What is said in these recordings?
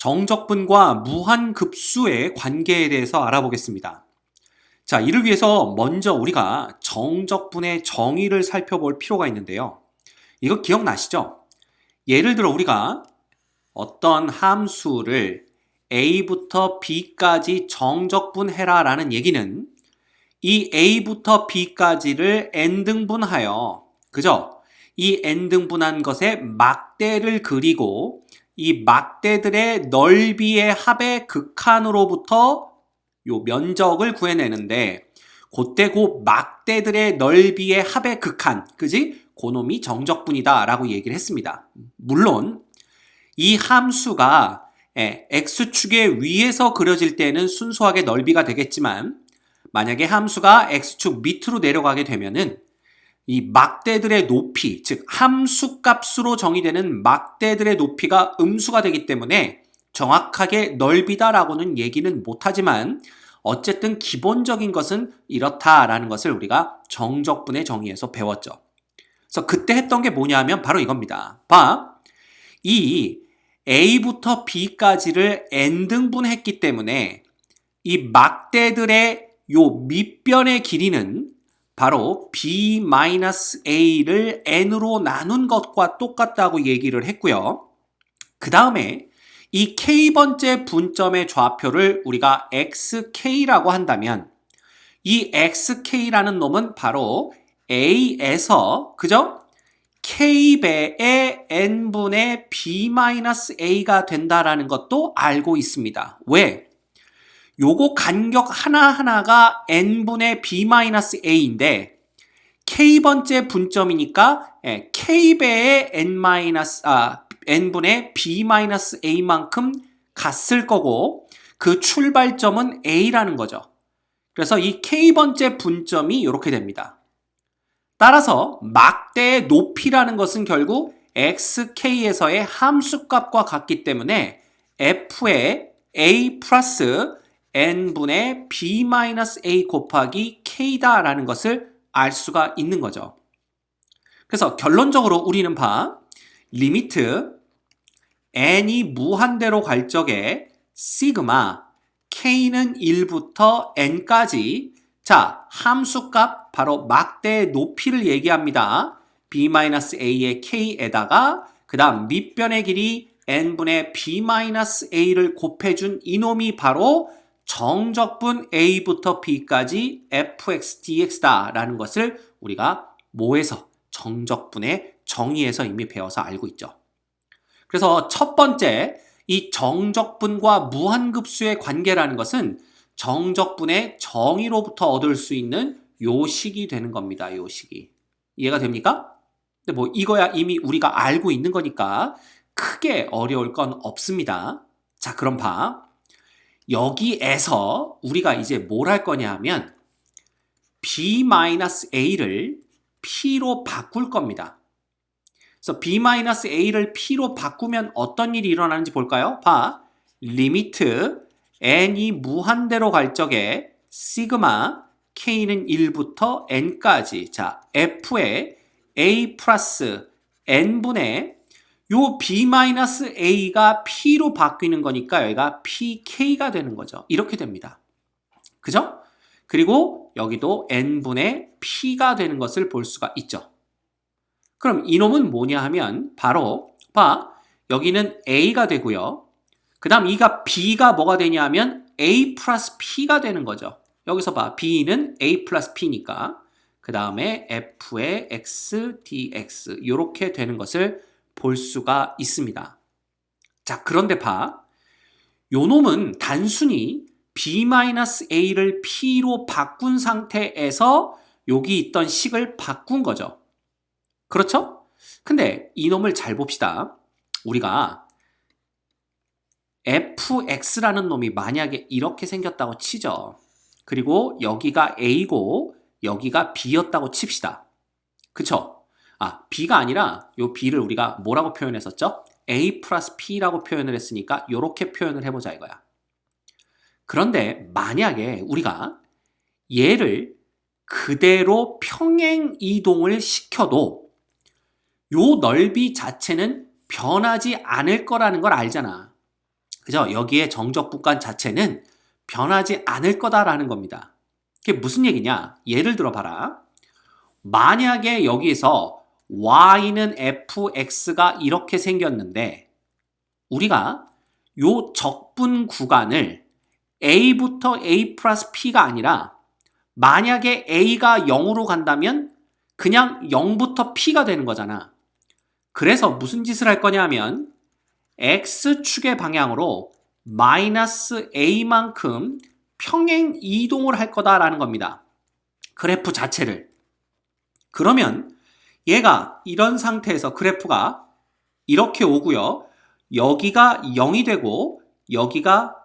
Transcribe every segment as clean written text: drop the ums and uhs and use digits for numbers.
정적분과 무한급수의 관계에 대해서 알아보겠습니다. 자, 이를 위해서 먼저 우리가 정적분의 정의를 살펴볼 필요가 있는데요. 이거 기억나시죠? 예를 들어 우리가 어떤 함수를 a부터 b까지 정적분해라 라는 얘기는 이 a부터 b까지를 n등분하여, 그죠? 이 n등분한 것의 막대를 그리고 이 막대들의 넓이의 합의 극한으로부터 요 면적을 구해내는데, 그때 그 막대들의 넓이의 합의 극한, 그지? 그놈이 정적분이다 라고 얘기를 했습니다. 물론 이 함수가 x축의 위에서 그려질 때는 순수하게 넓이가 되겠지만, 만약에 함수가 x축 밑으로 내려가게 되면은 이 막대들의 높이, 즉 함수값으로 정의되는 막대들의 높이가 음수가 되기 때문에 정확하게 넓이다라고는 얘기는 못하지만, 어쨌든 기본적인 것은 이렇다라는 것을 우리가 정적분의 정의에서 배웠죠. 그래서 그때 했던 게 뭐냐면 바로 이겁니다. 봐, 이 a부터 b까지를 n등분했기 때문에 이 막대들의 요 밑변의 길이는 바로 b-a를 n으로 나눈 것과 똑같다고 얘기를 했고요. 그 다음에 이 k번째 분점의 좌표를 우리가 xk라고 한다면, 이 xk라는 놈은 바로 a에서, 그죠? k배의 n분의 b-a가 된다라는 것도 알고 있습니다. 왜? 요거 간격 하나하나가 n분의 b-a인데 k번째 분점이니까 k배의 n분의 b-a만큼 갔을 거고, 그 출발점은 a라는 거죠. 그래서 이 k번째 분점이 이렇게 됩니다. 따라서 막대의 높이라는 것은 결국 xk에서의 함수값과 같기 때문에 f의 a 플러스 n분의 b-a 곱하기 k다라는 것을 알 수가 있는 거죠. 그래서 결론적으로 우리는 리미트 n이 무한대로 갈 적에 시그마 k는 1부터 n까지, 자, 함수값 바로 막대의 높이를 얘기합니다. b-a의 k에다가 그 다음 밑변의 길이 n분의 b-a를 곱해준 이놈이 바로 정적분 a부터 b까지 fx dx다 라는 것을 우리가 뭐에서? 정적분의 정의에서 이미 배워서 알고 있죠. 그래서 첫 번째, 이 정적분과 무한급수의 관계라는 것은 정적분의 정의로부터 얻을 수 있는 요식이 되는 겁니다. 요식이. 이해가 됩니까? 근데 뭐 이거야 이미 우리가 알고 있는 거니까 크게 어려울 건 없습니다. 자, 그럼 여기에서 우리가 이제 뭘 할 거냐 하면 b-a를 p로 바꿀 겁니다. 그래서 b-a를 p로 바꾸면 어떤 일이 일어나는지 볼까요? 리미트 n이 무한대로 갈 적에 시그마 k는 1부터 n까지, 자, f의 a 플러스 n분의 요 b-a가 p로 바뀌는 거니까 여기가 pk가 되는 거죠. 이렇게 됩니다. 그죠? 그리고 여기도 n분의 p가 되는 것을 볼 수가 있죠. 그럼 이놈은 뭐냐 하면 바로 여기는 a가 되고요. 그 다음 이가 b가 뭐가 되냐 하면 a 플러스 p가 되는 거죠. 여기서 b는 a 플러스 p니까 그 다음에 f의 x dx 이렇게 되는 것을 볼 수가 있습니다. 자, 그런데 요 놈은 단순히 b-a를 p로 바꾼 상태에서 여기 있던 식을 바꾼 거죠. 그렇죠? 근데 이놈을 잘 봅시다. 우리가 fx라는 놈이 만약에 이렇게 생겼다고 치죠. 그리고 여기가 a고 여기가 b였다고 칩시다. 그쵸? b가 아니라 요 b를 우리가 뭐라고 표현했었죠? a 플러스 p라고 표현을 했으니까 이렇게 표현을 해보자 이거야. 그런데 만약에 우리가 얘를 그대로 평행 이동을 시켜도 요 넓이 자체는 변하지 않을 거라는 걸 알잖아. 그죠? 여기에 정적분간 자체는 변하지 않을 거다라는 겁니다. 그게 무슨 얘기냐? 예를 들어 봐라. 만약에 여기서 y는 fx가 이렇게 생겼는데 우리가 요 적분 구간을 a부터 a 플러스 p가 아니라 만약에 a가 0으로 간다면 그냥 0부터 p가 되는 거잖아. 그래서 무슨 짓을 할 거냐 하면 x축의 방향으로 마이너스 a만큼 평행 이동을 할 거다라는 겁니다. 그래프 자체를. 그러면 얘가 이런 상태에서 그래프가 이렇게 오고요. 여기가 0이 되고 여기가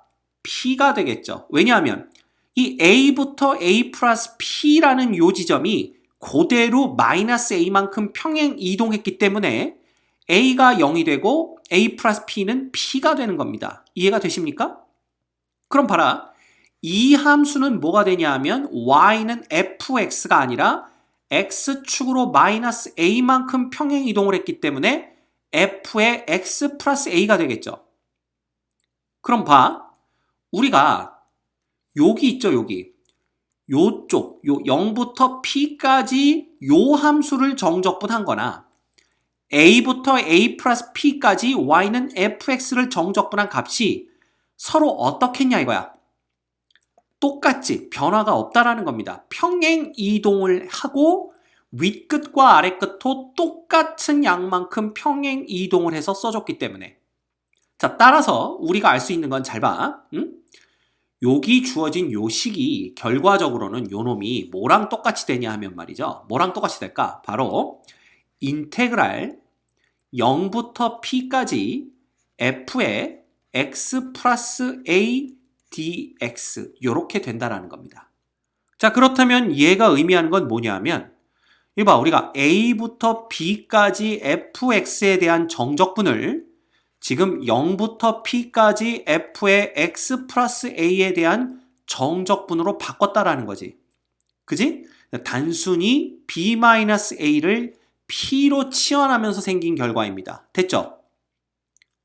p가 되겠죠. 왜냐하면 이 a부터 a 플러스 p라는 요 지점이 그대로 마이너스 a만큼 평행 이동했기 때문에 a가 0이 되고 a 플러스 p는 p가 되는 겁니다. 이해가 되십니까? 그럼 봐라. 이 함수는 뭐가 되냐 하면 y는 fx가 아니라 x축으로 마이너스 a만큼 평행 이동을 했기 때문에 f의 x 플러스 a가 되겠죠. 그럼 봐. 우리가 여기 있죠, 여기. 요쪽, 요 0부터 p까지 요 함수를 정적분한 거나 a부터 a 플러스 p까지 y는 fx를 정적분한 값이 서로 어떻겠냐 이거야. 똑같지. 변화가 없다라는 겁니다. 평행 이동을 하고 윗끝과 아래끝도 똑같은 양만큼 평행 이동을 해서 써줬기 때문에. 자, 따라서 우리가 알 수 있는 건 잘 봐. 응? 여기 주어진 요 식이 결과적으로는 요 놈이 뭐랑 똑같이 되냐 하면 말이죠. 뭐랑 똑같이 될까? 바로 인테그랄 0부터 p까지 f의 x 플러스 a dx 요렇게 된다라는 겁니다. 자, 그렇다면 얘가 의미하는 건 뭐냐 하면 이거 봐, 우리가 a부터 b까지 fx에 대한 정적분을 지금 0부터 p까지 f의 x 플러스 a에 대한 정적분으로 바꿨다라는 거지. 그지? 단순히 b-a를 p로 치환하면서 생긴 결과입니다. 됐죠?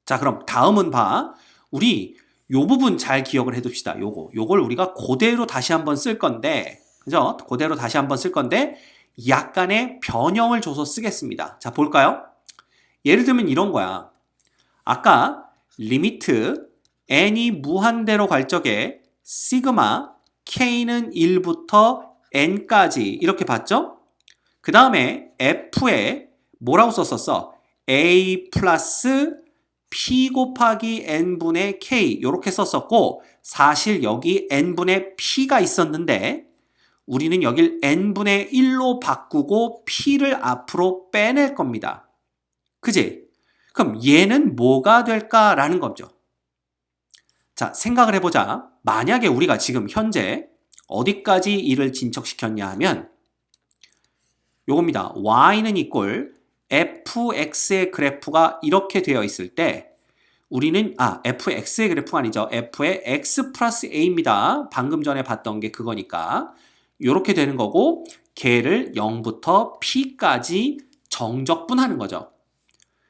자, 그럼 다음은 봐. 우리 요 부분 잘 기억을 해둡시다. 요걸 우리가 그대로 다시 한번 쓸 건데, 그죠? 그대로 다시 한번 쓸 건데, 약간의 변형을 줘서 쓰겠습니다. 자, 볼까요? 예를 들면 이런 거야. 아까 리미트 n이 무한대로 갈 적에 시그마 k는 1부터 n까지 이렇게 봤죠? 그 다음에 f에 뭐라고 썼었어? a 플러스 p 곱하기 n분의 k 이렇게 썼었고 사실 여기 n분의 p가 있었는데 우리는 여길 n분의 1로 바꾸고 p를 앞으로 빼낼 겁니다. 그지? 그럼 얘는 뭐가 될까라는 거죠. 자, 생각을 해보자. 만약에 우리가 지금 현재 어디까지 이를 진척시켰냐 하면 요겁니다. y는 이꼴 fx의 그래프가 이렇게 되어 있을 때 우리는 fx의 그래프가 아니죠. f의 x 플러스 a입니다. 방금 전에 봤던 게 그거니까 이렇게 되는 거고 걔를 0부터 p까지 정적분하는 거죠.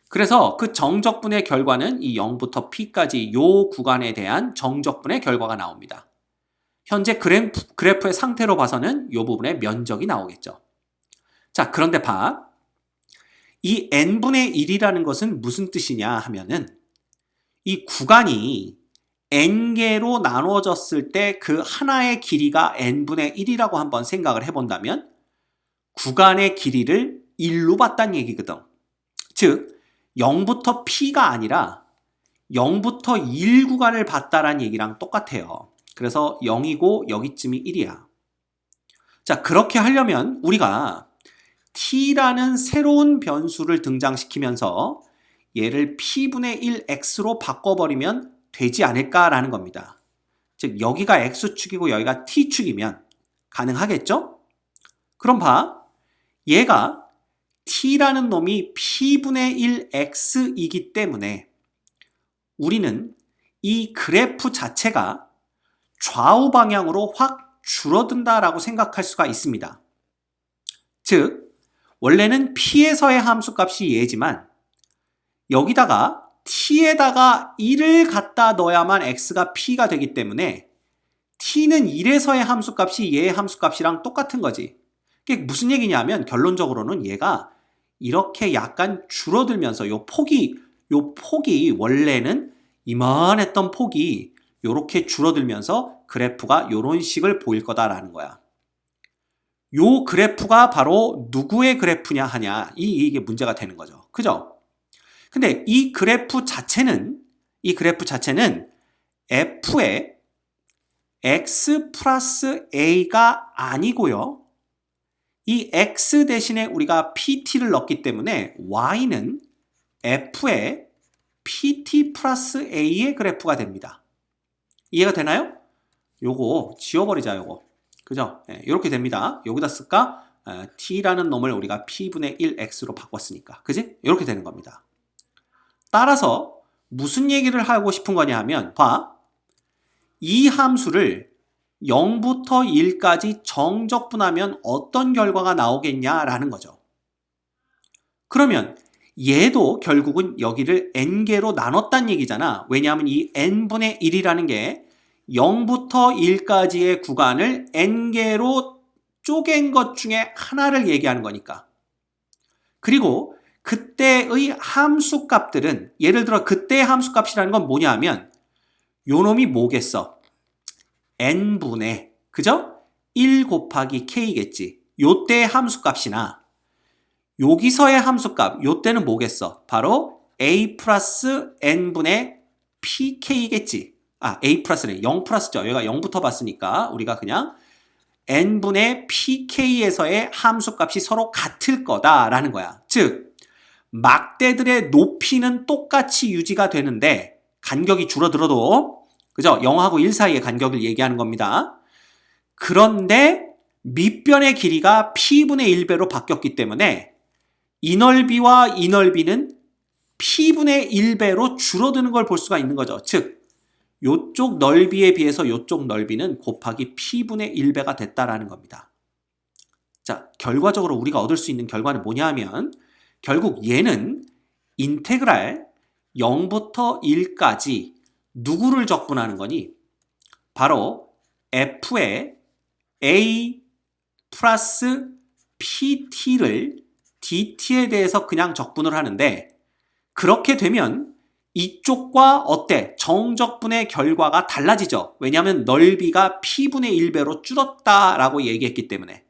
그래서 그 정적분의 결과는 이 0부터 p까지 요 구간에 대한 정적분의 결과가 나옵니다. 현재 그래프의 상태로 봐서는 요 부분의 면적이 나오겠죠. 자, 그런데 봐. 이 n분의 1이라는 것은 무슨 뜻이냐 하면은 이 구간이 n개로 나누어졌을 때 그 하나의 길이가 n분의 1이라고 한번 생각을 해본다면 구간의 길이를 1로 봤다는 얘기거든. 즉 0부터 p가 아니라 0부터 1 구간을 봤다라는 얘기랑 똑같아요. 그래서 0이고 여기쯤이 1이야. 자, 그렇게 하려면 우리가 t라는 새로운 변수를 등장시키면서 얘를 p분의 1x로 바꿔버리면 되지 않을까라는 겁니다. 즉 여기가 x축이고 여기가 t축이면 가능하겠죠? 그럼 봐. 얘가 t라는 놈이 p분의 1x이기 때문에 우리는 이 그래프 자체가 좌우 방향으로 확 줄어든다라고 생각할 수가 있습니다. 즉 원래는 p에서의 함수값이 얘지만 여기다가 t에다가 1을 갖다 넣어야만 x가 p가 되기 때문에 t는 1에서의 함수값이 얘의 함수값이랑 똑같은 거지. 그게 무슨 얘기냐면 결론적으로는 얘가 이렇게 약간 줄어들면서 요 폭이 원래는 이만했던 폭이 요렇게 줄어들면서 그래프가 요런 식을 보일 거다라는 거야. 요 그래프가 바로 누구의 그래프냐 하냐, 이게 문제가 되는 거죠. 그죠? 근데 이 그래프 자체는 f의 x 플러스 a가 아니고요. 이 x 대신에 우리가 pt를 넣었기 때문에 y는 f의 pt 플러스 a의 그래프가 됩니다. 이해가 되나요? 요거 지워버리자, 요거. 그죠? 네, 이렇게 됩니다. 여기다 쓸까? t라는 놈을 우리가 p분의 1x로 바꿨으니까. 그지? 이렇게 되는 겁니다. 따라서 무슨 얘기를 하고 싶은 거냐 하면, 봐. 이 함수를 0부터 1까지 정적분하면 어떤 결과가 나오겠냐라는 거죠. 그러면 얘도 결국은 여기를 n개로 나눴다는 얘기잖아. 왜냐하면 이 n분의 1이라는 게 0부터 1까지의 구간을 n개로 쪼갠 것 중에 하나를 얘기하는 거니까. 그리고 그때의 함수값들은, 예를 들어 그때의 함수값이라는 건 뭐냐 하면 요 놈이 뭐겠어? n분의, 그죠? 1 곱하기 k겠지. 요 때의 함수값이나 여기서의 함수값, 요 때는 뭐겠어? 바로 a 플러스 n분의 pk겠지. a 플러스네. 0 플러스죠. 여기가 0부터 봤으니까 우리가 그냥 n분의 pk에서의 함수값이 서로 같을 거다라는 거야. 즉, 막대들의 높이는 똑같이 유지가 되는데 간격이 줄어들어도, 그죠? 0하고 1 사이의 간격을 얘기하는 겁니다. 그런데 밑변의 길이가 p분의 1배로 바뀌었기 때문에 이 넓이와 이 넓이는 p분의 1배로 줄어드는 걸 볼 수가 있는 거죠. 즉, 요쪽 넓이에 비해서 요쪽 넓이는 곱하기 p분의 1배가 됐다라는 겁니다. 자, 결과적으로 우리가 얻을 수 있는 결과는 뭐냐 하면 결국 얘는 인테그랄 0부터 1까지 누구를 적분하는 거니? 바로 f의 a 플러스 pt를 dt에 대해서 그냥 적분을 하는데, 그렇게 되면 이쪽과 어때? 정적분의 결과가 달라지죠. 왜냐하면 넓이가 p분의 1배로 줄었다라고 얘기했기 때문에.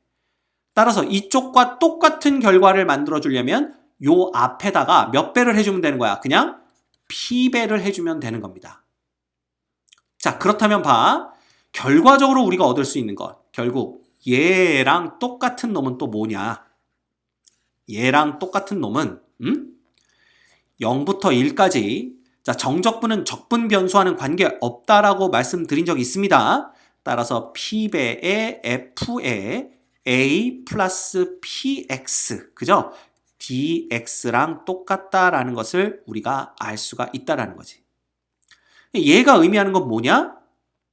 따라서 이쪽과 똑같은 결과를 만들어주려면 요 앞에다가 몇 배를 해주면 되는 거야? 그냥 p배를 해주면 되는 겁니다. 자, 그렇다면 봐. 결과적으로 우리가 얻을 수 있는 것. 결국 얘랑 똑같은 놈은 또 뭐냐? 얘랑 똑같은 놈은 0부터 1까지, 자, 정적분은 적분 변수와는 관계없다라고 말씀드린 적이 있습니다. 따라서 p배의 f의 a 플러스 px, 그죠? dx랑 똑같다라는 것을 우리가 알 수가 있다라는 거지. 얘가 의미하는 건 뭐냐?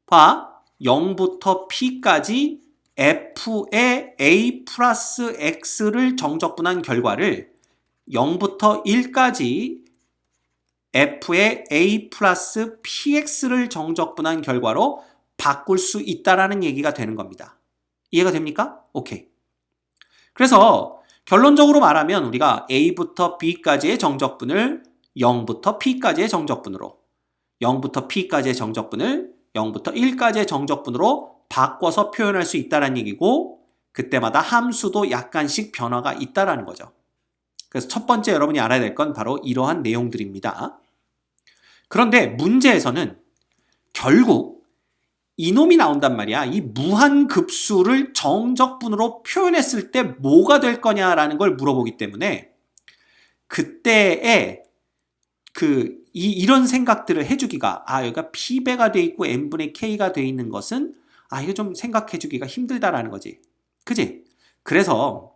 봐. 0부터 p까지 f의 a 플러스 x를 정적분한 결과를 0부터 1까지 f의 a 플러스 px를 정적분한 결과로 바꿀 수 있다라는 얘기가 되는 겁니다. 이해가 됩니까? 오케이. 그래서 결론적으로 말하면 우리가 a부터 b까지의 정적분을 0부터 p까지의 정적분으로, 0부터 p까지의 정적분을 0부터 1까지의 정적분으로 바꿔서 표현할 수 있다는 얘기고, 그때마다 함수도 약간씩 변화가 있다는 거죠. 그래서 첫 번째 여러분이 알아야 될 건 바로 이러한 내용들입니다. 그런데 문제에서는 결국 이놈이 나온단 말이야. 이 무한급수를 정적분으로 표현했을 때 뭐가 될 거냐라는 걸 물어보기 때문에 그때에 이런 생각들을 해주기가, 여기가 p배가 돼 있고 n분의 k가 돼 있는 것은 이거 좀 생각해주기가 힘들다라는 거지. 그지? 그래서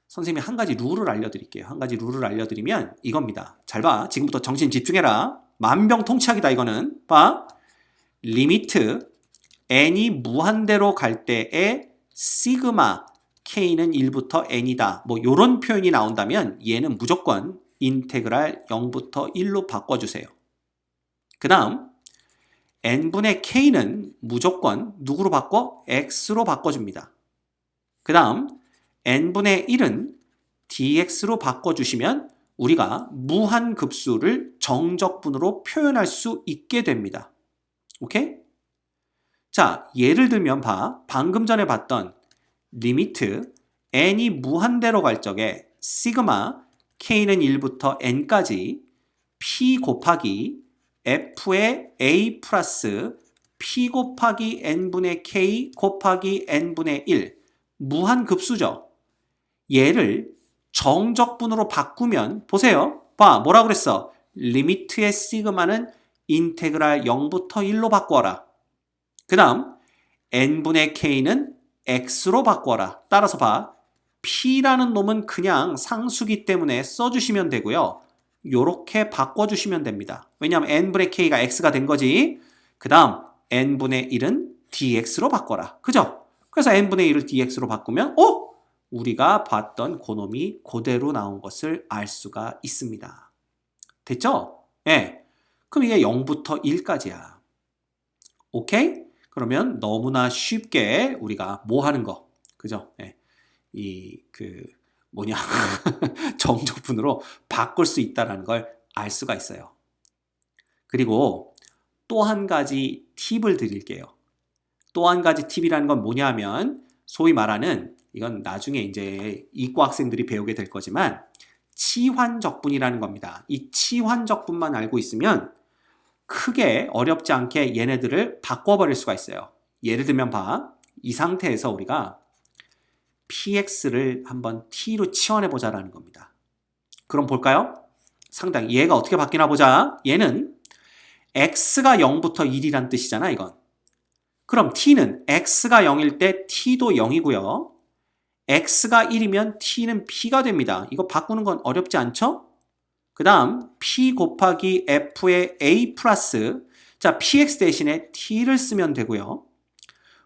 선생님이 한 가지 룰을 알려드릴게요. 한 가지 룰을 알려드리면 이겁니다. 잘 봐. 지금부터 정신 집중해라. 만병통치약이다 이거는. 봐. 리미트 n이 무한대로 갈 때에 시그마 k는 1부터 n이다. 뭐 요런 표현이 나온다면 얘는 무조건 인테그랄 0부터 1로 바꿔주세요. 그 다음 n분의 k는 무조건 누구로 바꿔? x로 바꿔줍니다. 그 다음 n분의 1은 dx로 바꿔주시면 우리가 무한급수를 정적분으로 표현할 수 있게 됩니다. 오케이? 자, 예를 들면 방금 전에 봤던 리미트 n이 무한대로 갈 적에 시그마 k는 1부터 n까지 p 곱하기 f의 a 플러스 p 곱하기 n분의 k 곱하기 n분의 1 무한급수죠. 얘를 정적분으로 바꾸면 보세요. 뭐라 그랬어? 리미트의 시그마는 인테그랄 0부터 1로 바꿔라. 그 다음 n분의 k는 x로 바꿔라. 따라서 p라는 놈은 그냥 상수기 때문에 써주시면 되고요. 요렇게 바꿔주시면 됩니다. 왜냐하면 n분의 k가 x가 된 거지. 그 다음 n분의 1은 dx로 바꿔라. 그죠? 그래서 n분의 1을 dx로 바꾸면 우리가 봤던 그놈이 그대로 나온 것을 알 수가 있습니다. 됐죠? 예. 그럼 이게 0부터 1까지야. 오케이? 그러면 너무나 쉽게 우리가 뭐 하는 거, 그죠? 예. 정적분으로 바꿀 수 있다는 걸 알 수가 있어요. 그리고 또 한 가지 팁을 드릴게요. 또 한 가지 팁이라는 건 뭐냐면 소위 말하는 이건 나중에 이제 이과 학생들이 배우게 될 거지만 치환적분이라는 겁니다. 이 치환적분만 알고 있으면 크게 어렵지 않게 얘네들을 바꿔버릴 수가 있어요. 예를 들면 이 상태에서 우리가 px를 한번 t로 치환해보자라는 겁니다. 그럼 볼까요? 상당히 얘가 어떻게 바뀌나 보자. 얘는 x가 0부터 1이란 뜻이잖아, 이건. 그럼 t는 x가 0일 때 t도 0이고요. x가 1이면 t는 p가 됩니다. 이거 바꾸는 건 어렵지 않죠? 그 다음 p 곱하기 f의 a 플러스 자 px 대신에 t를 쓰면 되고요.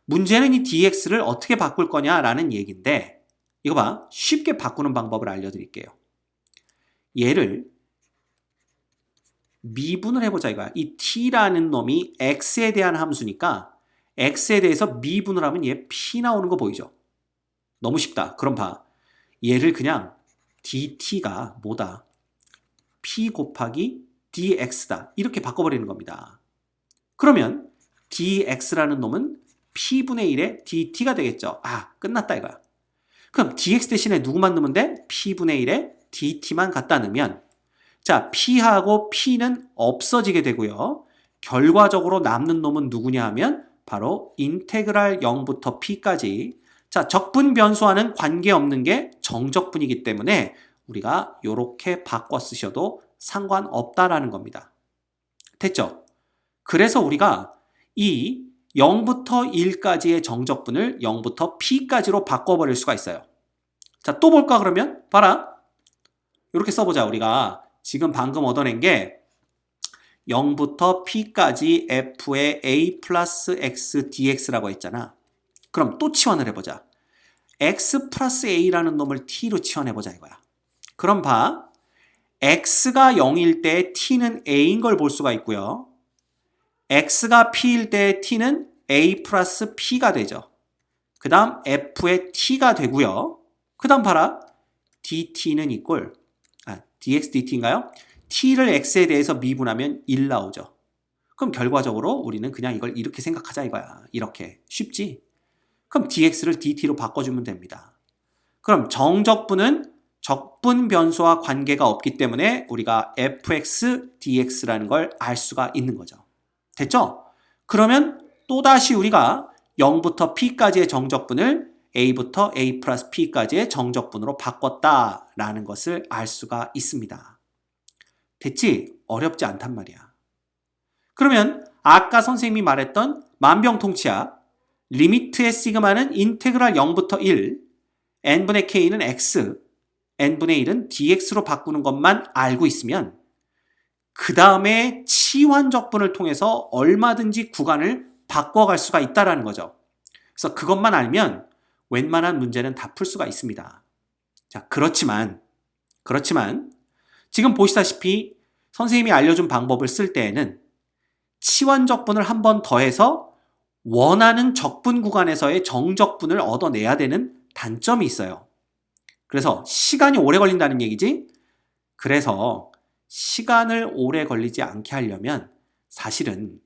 문제는 이 dx를 어떻게 바꿀 거냐라는 얘기인데 이거 쉽게 바꾸는 방법을 알려드릴게요. 얘를 미분을 해보자 이거야. 이 t라는 놈이 x에 대한 함수니까 x에 대해서 미분을 하면 얘 p 나오는 거 보이죠? 너무 쉽다. 그럼 얘를 그냥 dt가 뭐다? p 곱하기 dx다. 이렇게 바꿔버리는 겁니다. 그러면 dx라는 놈은 p분의 1의 dt가 되겠죠. 끝났다 이거야. 그럼 dx 대신에 누구만 넣으면 돼? p분의 1의 dt만 갖다 넣으면 자, p하고 p는 없어지게 되고요. 결과적으로 남는 놈은 누구냐 하면 바로 인테그랄 0부터 p까지 자, 적분 변수와는 관계없는 게 정적분이기 때문에 우리가 이렇게 바꿔 쓰셔도 상관없다라는 겁니다. 됐죠? 그래서 우리가 이 0부터 1까지의 정적분을 0부터 p까지로 바꿔버릴 수가 있어요. 자, 또 볼까 그러면? 봐라. 이렇게 써보자. 우리가 지금 방금 얻어낸 게 0부터 p까지 f의 a 플러스 x dx라고 했잖아. 그럼 또 치환을 해보자. x 플러스 a라는 놈을 t로 치환해보자 이거야. 그럼 x가 0일 때 t는 a인 걸 볼 수가 있고요. x가 p일 때 t는 a 플러스 p가 되죠. 그 다음 f의 t가 되고요. 그 다음 봐라. dt는 dx dt인가요? t를 x에 대해서 미분하면 1 나오죠. 그럼 결과적으로 우리는 그냥 이걸 이렇게 생각하자 이거야. 이렇게. 쉽지? 그럼 dx를 dt로 바꿔주면 됩니다. 그럼 정적분은 적분 변수와 관계가 없기 때문에 우리가 fx dx라는 걸 알 수가 있는 거죠. 됐죠? 그러면 또다시 우리가 0부터 p까지의 정적분을 a부터 a 플러스 p까지의 정적분으로 바꿨다라는 것을 알 수가 있습니다. 됐지? 어렵지 않단 말이야. 그러면 아까 선생님이 말했던 만병통치약 리미트의 시그마는 인테그랄 0부터 1 n분의 k는 x n분의 1은 dx로 바꾸는 것만 알고 있으면 그 다음에 치환적분을 통해서 얼마든지 구간을 바꿔갈 수가 있다는 거죠. 그래서 그것만 알면 웬만한 문제는 다 풀 수가 있습니다. 자, 그렇지만 지금 보시다시피 선생님이 알려준 방법을 쓸 때에는 치환적분을 한 번 더해서 원하는 적분 구간에서의 정적분을 얻어내야 되는 단점이 있어요. 그래서 시간이 오래 걸린다는 얘기지. 그래서 시간을 오래 걸리지 않게 하려면 사실은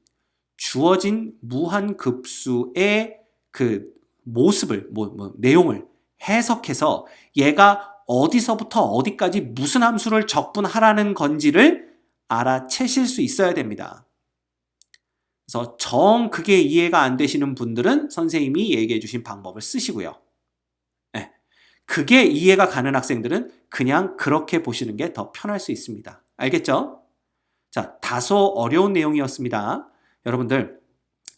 주어진 무한급수의 그 모습을, 내용을 해석해서 얘가 어디서부터 어디까지 무슨 함수를 적분하라는 건지를 알아채실 수 있어야 됩니다. 그래서 정 그게 이해가 안 되시는 분들은 선생님이 얘기해 주신 방법을 쓰시고요. 네. 그게 이해가 가는 학생들은 그냥 그렇게 보시는 게 더 편할 수 있습니다. 알겠죠? 자, 다소 어려운 내용이었습니다. 여러분들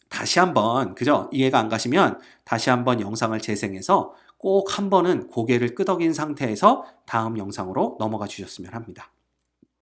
다시 한번 그죠? 이해가 안 가시면 다시 한번 영상을 재생해서 꼭 한 번은 고개를 끄덕인 상태에서 다음 영상으로 넘어가 주셨으면 합니다.